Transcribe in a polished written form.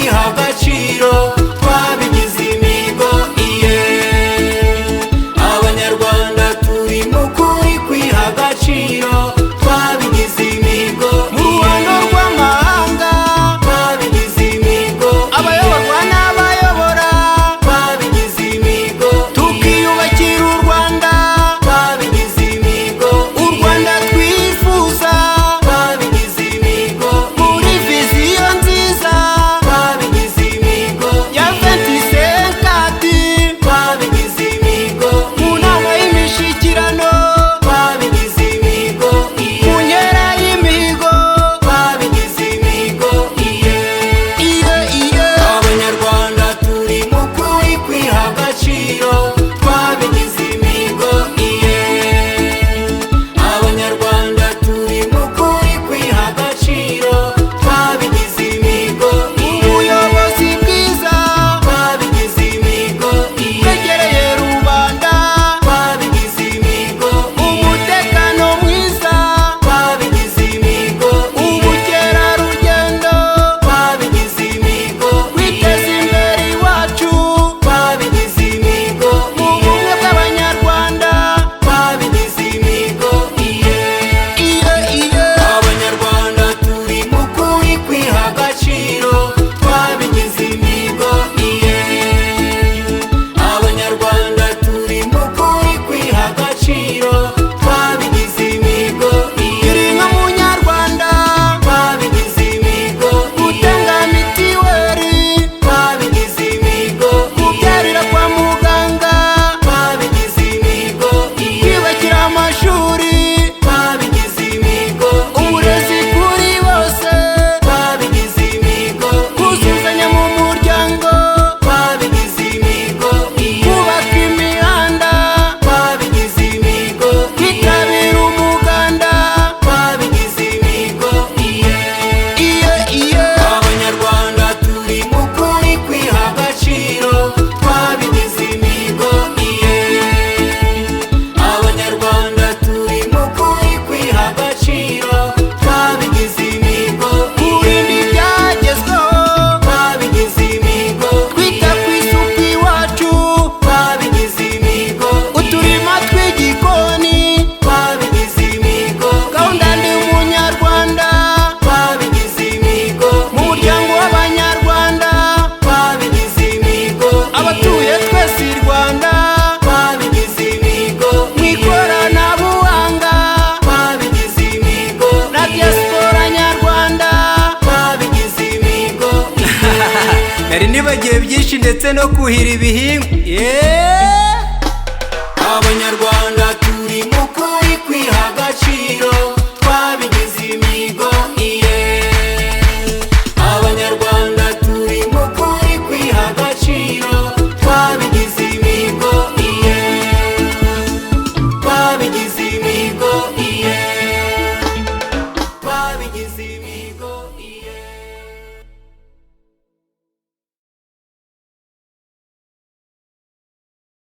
kwiha agaciro twabigize imigo iye. Abanyarwanda turi mu kuri kwiha agaciro twabigize imigo mu ruhando rw'amahanga twabigize imigo abayoborwa n'abayobora twabigize imigo tukiyubakira u Rwanda twabigize imigo u Rwanda twifuza twabigize imigo muri viziyo nziza twabigize imigo ya 2050 twabigize imigo mu nama y'imishikirano twabigize imigo mu nkera y'imihigo twabigize imigo iye. iye Abanyarwanda turi mu kuri kwiha agaciro twabigize imigo iye. Abanyarwanda turi mu kuri kwiha agaciro twabigize imigo iye. ubuyobozi bwiza Twabigize imigo iye. bwegereye rubanda Twabigize imigo iye. umutekano mwiza Twabigize imigo iye. ubukerarugendo Twabigize imigo kwiteza imbere iwacu twabigize imigo mu bumwe bw'abanyarwanda twabigize imigo iye. Abanyarwanda turi mu kuri kwiha agaciro twabigize imigo iye. Abanyarwanda turi mu kuri kwiha agaciro twabigize imigo iye. girinka munyarwanda Twabigize imigo iye. gutanga mitiweri Twabigize imigo iye. kubyarira kwa muganga Twabigize imigo iye. kwiyubakira amashuri Twabigize imigo iye. uburezi kuri bose Twabigize imigo iye. kuzuzanya mu muryango Twabigize imigo iye. kubaka imihanda Twabigize imigo iye. kwitabira umuganda Twabigize imigo iye. Abanyarwanda turi mu kuri kwiha agaciro twabigize imigo iye. Abanyarwanda turi mu kuri kwiha agaciro twabigize imigo iye. kurinda ibyagezweho Twabigize imigo kwita ku isuku iwacu twabigize imigo uturima tw'igikoni twabigize imigo gahunda ndi umunyarwanda twabigize imigo mu muryango w'abanyarwanda twabigize imigo abatuye twese i Rwanda twabigize imigo mu ikoranabuhanga twabigize imigo na diaspora nyarwanda twabigize imigo nari nibagiwe byinshi ndetse no kuhira ibihingwa Abanyarwanda turi mu kuri kwiha agaciro